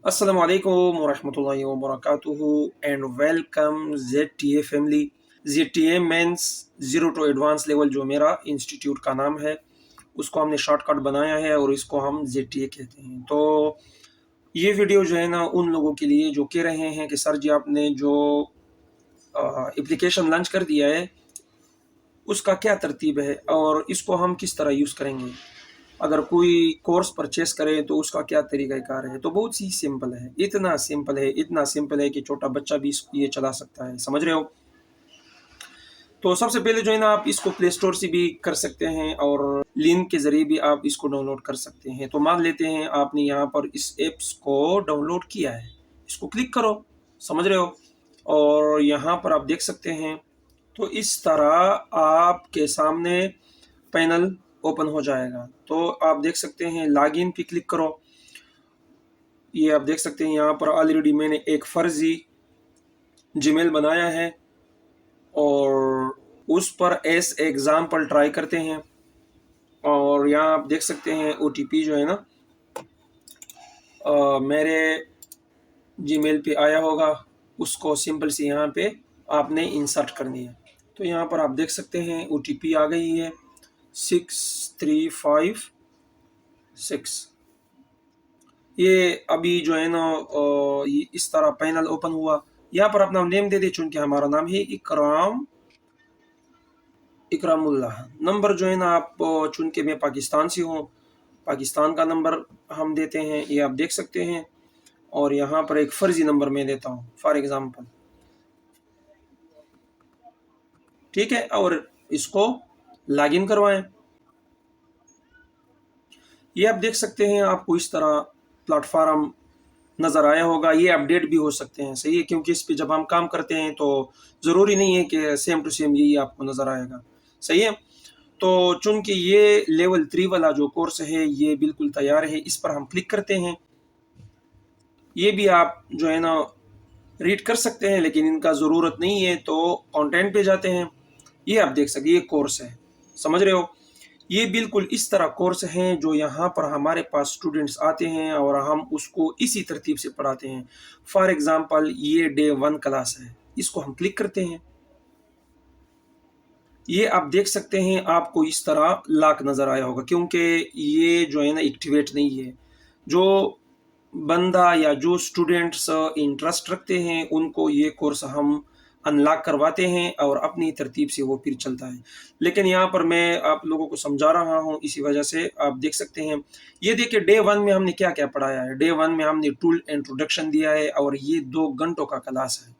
Assalamu alaikum wa rahmatullahi wa barakatuhu and welcome ZTA family। ZTA means zero to advance level, जो मेरा institute का नाम है उसको हमने शॉर्टकट बनाया है और इसको हम ZTA कहते हैं। तो ये वीडियो जो है ना उन लोगों के लिए जो कह रहे हैं कि सर जी आपने जो एप्लीकेशन लॉन्च कर दिया है उसका क्या तरतीब है और इसको हम किस तरह यूज़ करेंगे, अगर कोई कोर्स परचेस करे तो उसका क्या तरीक़ाकार है। तो बहुत ही सिंपल है, इतना सिंपल है कि छोटा बच्चा भी ये चला सकता है, समझ रहे हो। तो सबसे पहले जो है ना आप इसको प्ले स्टोर से भी कर सकते हैं और लिंक के ज़रिए भी आप इसको डाउनलोड कर सकते हैं। तो मान लेते हैं आपने यहाँ पर इस ऐप्स को डाउनलोड किया है, इसको क्लिक करो, समझ रहे हो। और यहाँ पर आप देख सकते हैं तो इस तरह आपके सामने पैनल ओपन हो जाएगा। तो आप देख सकते हैं लॉगिन पे क्लिक करो। ये आप देख सकते हैं यहाँ पर ऑलरेडी मैंने एक फर्जी जीमेल बनाया है और उस पर एस एग्जाम्पल ट्राई करते हैं। और यहाँ आप देख सकते हैं OTP जो है ना मेरे जीमेल पे आया होगा, उसको सिंपल से यहाँ पे आपने इंसर्ट करनी है। तो यहाँ पर आप देख सकते हैं OTP आ गई है 6356। ये अभी जो है ना ये इस तरह पैनल ओपन हुआ। यहाँ पर अपना नेम दे दे, चूंकि हमारा नाम है इकरामुल्लाह। नंबर जो है ना आप चुन के, मैं पाकिस्तान से हूँ, पाकिस्तान का नंबर हम देते हैं, ये आप देख सकते हैं। और यहाँ पर एक फर्जी नंबर मैं देता हूँ फॉर एग्जांपल, ठीक है। और इसको लॉगिन करवाएं। ये आप देख सकते हैं आपको इस तरह प्लेटफॉर्म नज़र आया होगा। ये अपडेट भी हो सकते हैं, सही है, क्योंकि इस पे जब हम काम करते हैं तो ज़रूरी नहीं है कि सेम टू सेम यही आपको नज़र आएगा, सही है। तो चूंकि ये लेवल 3 वाला जो कोर्स है ये बिल्कुल तैयार है, इस पर हम क्लिक करते हैं। ये भी आप जो है ना रीड कर सकते हैं, लेकिन इनका ज़रूरत नहीं है, तो कंटेंट पे जाते हैं। ये आप देख सकते हैं ये कोर्स है, समझ रहे हो। ये बिल्कुल इस तरह कोर्स हैं जो यहाँ पर हमारे पास स्टूडेंट्स आते हैं और हम उसको इसी तरतीब से पढ़ाते हैं। फॉर एग्जांपल ये डे 1 क्लास है, इसको हम क्लिक करते हैं। ये आप देख सकते हैं आपको इस तरह लॉक नज़र आया होगा, क्योंकि ये जो है ना एक्टिवेट नहीं है। जो बंदा या जो स्टूडेंट्स इंटरेस्ट रखते हैं उनको ये कोर्स हम अनलॉक करवाते हैं और अपनी तरतीब से वो फिर चलता है। लेकिन यहाँ पर मैं आप लोगों को समझा रहा हूँ, इसी वजह से आप देख सकते हैं। ये देखिए डे 1 में हमने क्या-क्या पढ़ाया है। डे 1 में हमने टूल इंट्रोडक्शन दिया है और ये 2 घंटों का क्लास है।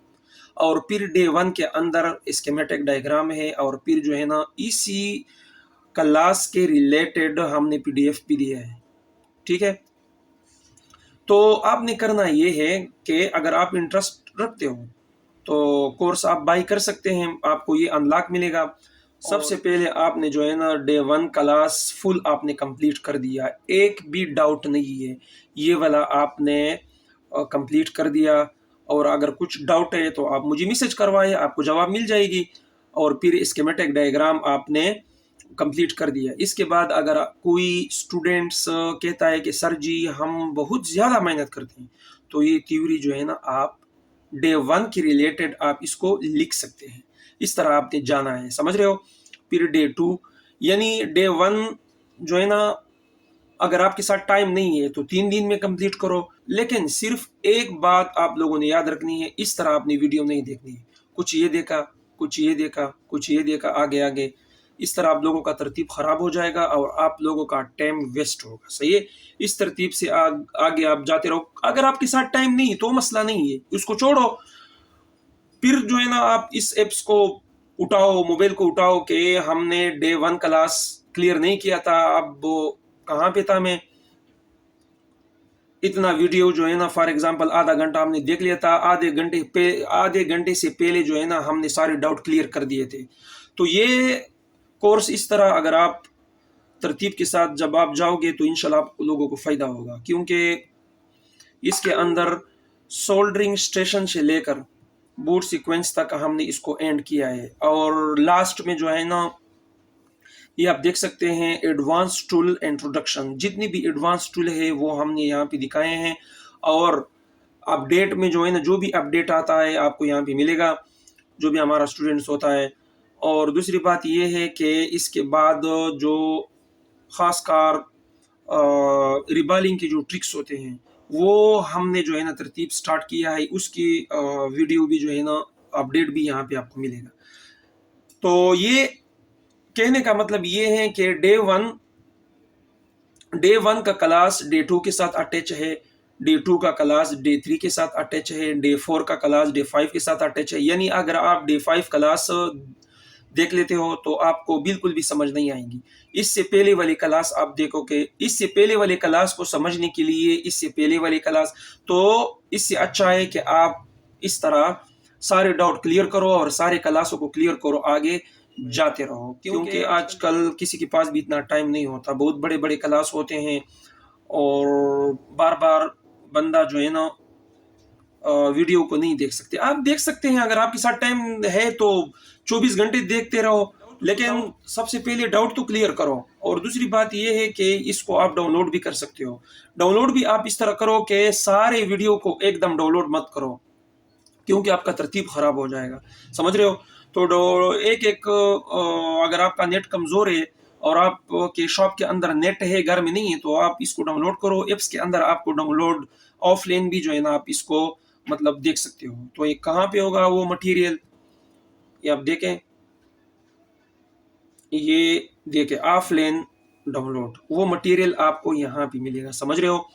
और फिर डे 1 के अंदर स्कीमेटिक डायग्राम है और फिर जो है ना इसी क्लास के रिलेटेड हमने PDF भी दिया है, ठीक है। तो आपने करना ये है कि अगर आप इंटरेस्ट रखते हो तो कोर्स आप बाई कर सकते हैं, आपको ये अनलॉक मिलेगा। सबसे पहले आपने जो है ना डे 1 क्लास फुल आपने कंप्लीट कर दिया, एक भी डाउट नहीं है, ये वाला आपने कंप्लीट कर दिया। और अगर कुछ डाउट है तो आप मुझे मैसेज करवाएं, आपको जवाब मिल जाएगी। और फिर स्कीमेटिक डायग्राम आपने कंप्लीट कर दिया। इसके बाद अगर कोई स्टूडेंट्स कहता है कि सर जी हम बहुत ज़्यादा मेहनत करते हैं, तो ये थ्योरी जो है ना आप डे 1 के रिलेटेड आप इसको लिख सकते हैं। इस तरह आपने जाना है, समझ रहे हो। फिर डे 2 यानी डे 1 जो है ना अगर आपके साथ टाइम नहीं है तो 3 दिन में कंप्लीट करो। लेकिन सिर्फ एक बात आप लोगों ने याद रखनी है, इस तरह आपने वीडियो नहीं देखनी है, कुछ ये देखा, कुछ ये देखा, कुछ ये देखा, आगे आगे इस तरह आप लोगों का तरतीब खराब हो जाएगा और आप लोगों का टाइम वेस्ट होगा, सही है। इस तरतीब से आगे आप जाते रहो। अगर आपके साथ टाइम नहीं तो मसला नहीं है, उसको छोड़ो। फिर जो है ना आप इस एप्स को उठाओ, मोबाइल को उठाओ कि हमने डे 1 क्लास क्लियर नहीं किया था, अब वो कहाँ पे था मैं। इतना वीडियो जो है ना फॉर एग्जांपल आधा घंटा हमने देख लिया था, आधे घंटे से पहले जो है ना हमने सारे डाउट क्लियर कर दिए थे। तो ये कोर्स इस तरह अगर आप तरतीब के साथ जब आप जाओगे तो इंशाल्लाह आप लोगों को फ़ायदा होगा, क्योंकि इसके अंदर सोल्डरिंग स्टेशन से लेकर बूट सीक्वेंस तक हमने इसको एंड किया है। और लास्ट में जो है ना ये आप देख सकते हैं एडवांस टूल इंट्रोडक्शन, जितनी भी एडवांस टूल है वो हमने यहाँ पे दिखाए हैं। और अपडेट में जो है ना, जो भी अपडेट आता है आपको यहाँ पे मिलेगा, जो भी हमारा स्टूडेंट्स होता है। और दूसरी बात ये है कि इसके बाद जो ख़ासकर रिबालिंग के जो ट्रिक्स होते हैं, वो हमने जो है ना तरतीब स्टार्ट किया है, उसकी वीडियो भी जो है ना अपडेट भी यहाँ पे आपको मिलेगा। तो ये कहने का मतलब ये है कि डे 1 का क्लास डे 2 के साथ अटैच है, डे 2 का क्लास डे 3 के साथ अटैच है, डे 4 का क्लास डे 5 के साथ अटैच है। यानी अगर आप डे 5 क्लास देख लेते हो तो आपको बिल्कुल भी समझ नहीं आएंगी। इससे पहले वाली क्लास आप देखोगे, इससे पहले वाले क्लास को समझने के लिए इससे पहले वाली क्लास, तो इससे अच्छा है कि आप इस तरह सारे डाउट क्लियर करो और सारे क्लासों को क्लियर करो, आगे जाते रहो। क्योंकि आजकल किसी के पास भी इतना टाइम नहीं होता, बहुत बड़े बड़े क्लास होते हैं और बार बार बंदा जो है ना वीडियो को नहीं देख सकते। आप देख सकते हैं, अगर आपके साथ टाइम है तो 24 घंटे देखते रहो, लेकिन सबसे पहले डाउट तो क्लियर करो। और दूसरी बात ये है कि इसको आप डाउनलोड भी कर सकते हो। डाउनलोड भी आप इस तरह करो कि सारे वीडियो को एकदम डाउनलोड मत करो, क्योंकि आपका तरतीब खराब हो जाएगा, समझ रहे हो। तो एक एक अगर आपका नेट कमजोर है और आप के शॉप के अंदर नेट है, घर में नहीं है, तो आप इसको डाउनलोड करो। एप्स के अंदर आपको डाउनलोड ऑफलाइन भी जो है ना आप इसको मतलब देख सकते हो। तो ये कहाँ पे होगा वो मटेरियल, ये आप देखें, ये देखें ऑफलाइन डाउनलोड, वो मटेरियल आपको यहाँ पे मिलेगा, समझ रहे हो।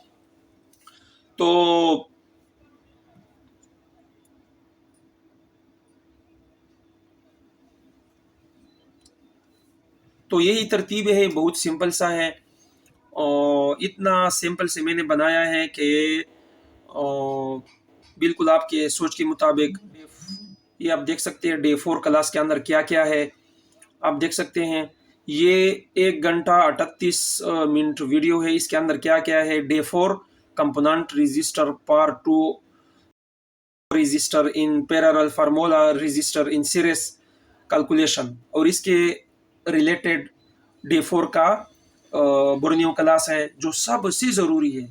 तो यही तरतीब है, बहुत सिंपल सा है और इतना सिंपल से मैंने बनाया है कि बिल्कुल आपके सोच के मुताबिक। ये आप देख सकते हैं डे 4 क्लास के अंदर क्या क्या है, आप देख सकते हैं। ये 1 घंटा 38 मिनट वीडियो है, इसके अंदर क्या क्या है। Day 4 component register, part 2 register in parallel, formula register in series calculation, और इसके रिलेटेड डे 4 का बोर्नियो क्लास है, जो सबसे ज़रूरी है।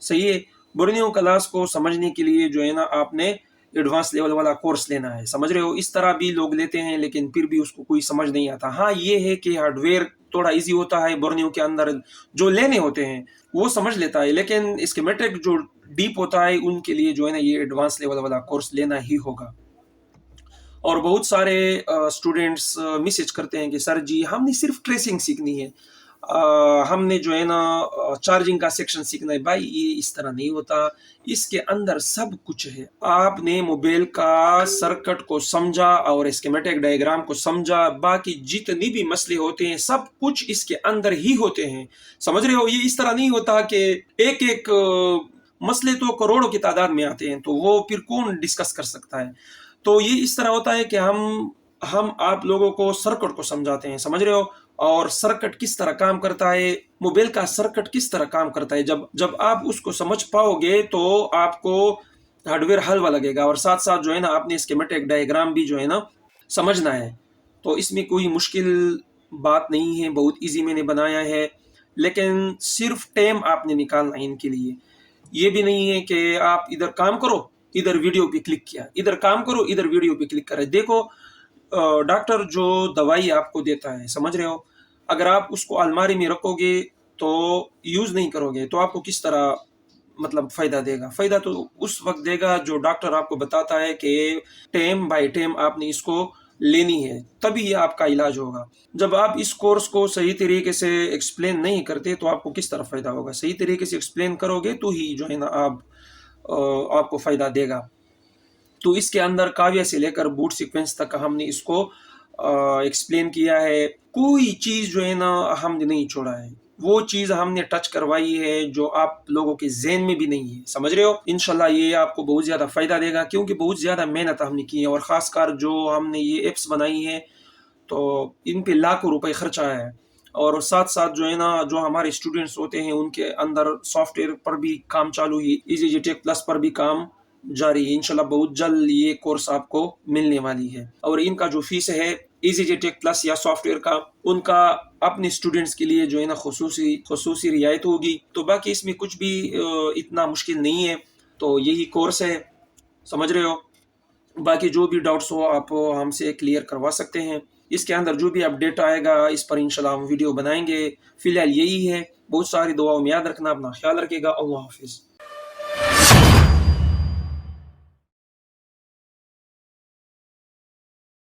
सही है, बोर्नियो क्लास को समझने के लिए जो है ना आपने एडवांस लेवल वाला कोर्स लेना है, समझ रहे हो। इस तरह भी लोग लेते हैं लेकिन फिर भी उसको कोई समझ नहीं आता। हाँ, ये है कि हार्डवेयर थोड़ा इजी होता है, बोर्नियो के अंदर जो लेने होते हैं वो समझ लेता है, लेकिन स्कीमेटिक जो डीप होता है उनके लिए जो है ना ये एडवांस लेवल वाला कोर्स लेना ही होगा। और बहुत सारे स्टूडेंट्स मैसेज करते हैं कि सर जी हमने सिर्फ ट्रेसिंग सीखनी है, हमने जो है ना चार्जिंग का सेक्शन सीखना है। भाई ये इस तरह नहीं होता, इसके अंदर सब कुछ है। आपने मोबाइल का सर्किट को समझा और स्कीमेटिक डायग्राम को समझा, बाकी जितनी भी मसले होते हैं सब कुछ इसके अंदर ही होते हैं, समझ रहे हो। ये इस तरह नहीं होता कि एक एक मसले तो करोड़ों की तादाद में आते हैं, तो वो फिर कौन डिस्कस कर सकता है। तो ये इस तरह होता है कि हम आप लोगों को सर्किट को समझाते हैं, समझ रहे हो। और सर्किट किस तरह काम करता है, मोबाइल का सर्किट किस तरह काम करता है, जब जब आप उसको समझ पाओगे तो आपको हार्डवेयर हलवा लगेगा। और साथ साथ जो है ना आपने स्कीमेटिक डायग्राम भी जो है ना समझना है। तो इसमें कोई मुश्किल बात नहीं है, बहुत इजी मैंने बनाया है, लेकिन सिर्फ टाइम आपने निकालना है इनके लिए। ये भी नहीं है कि आप इधर काम करो इधर वीडियो पे क्लिक किया, इधर काम करो इधर वीडियो पे क्लिक करा। देखो डॉक्टर जो दवाई आपको देता है, समझ रहे हो, अगर आप उसको अलमारी में रखोगे तो यूज नहीं करोगे तो आपको किस तरह मतलब फायदा देगा। फायदा तो उस वक्त देगा जो डॉक्टर आपको बताता है कि टाइम बाय टाइम आपने इसको लेनी है, तभी ये आपका इलाज होगा। जब आप इस कोर्स को सही तरीके से एक्सप्लेन नहीं करते तो आपको किस तरह फायदा होगा। सही तरीके से एक्सप्लेन करोगे तो ही जो है ना आपको फायदा देगा। तो इसके अंदर काव्य से लेकर बूट सीक्वेंस तक हमने इसको एक्सप्लेन किया है। कोई चीज़ जो है ना हमने नहीं छोड़ा है, वो चीज़ हमने टच करवाई है जो आप लोगों के ज़हन में भी नहीं है, समझ रहे हो। इंशाल्लाह ये आपको बहुत ज़्यादा फ़ायदा देगा, क्योंकि बहुत ज़्यादा मेहनत हमने की है और ख़ासकर जो हमने ये ऐप्स बनाई है तो इन पे लाखों रुपए खर्चा है। और साथ साथ जो है ना जो हमारे स्टूडेंट्स होते हैं उनके अंदर सॉफ्टवेयर पर भी काम चालू है, EasyJet टेक प्लस पर भी काम जारी है। इंशाल्लाह बहुत जल्द ये कोर्स आपको मिलने वाली है। और इनका जो फीस है EasyJet टेक प्लस या सॉफ्टवेयर का, उनका अपने स्टूडेंट्स के लिए जो है ना खसूसी रियायत होगी। तो बाकी इसमें कुछ भी इतना मुश्किल नहीं है। तो यही कोर्स है, समझ रहे हो? बाकी जो भी डाउट्स हो आप हमसे क्लियर करवा सकते हैं। इसके अंदर जो भी अपडेट आएगा इस पर इंशाल्लाह हम वीडियो बनाएँगे। फ़िलहाल यही है, बहुत सारी दुआओं में याद रखना, अपना ख़्याल रखिएगा। अल्लाह हाफ़िज़।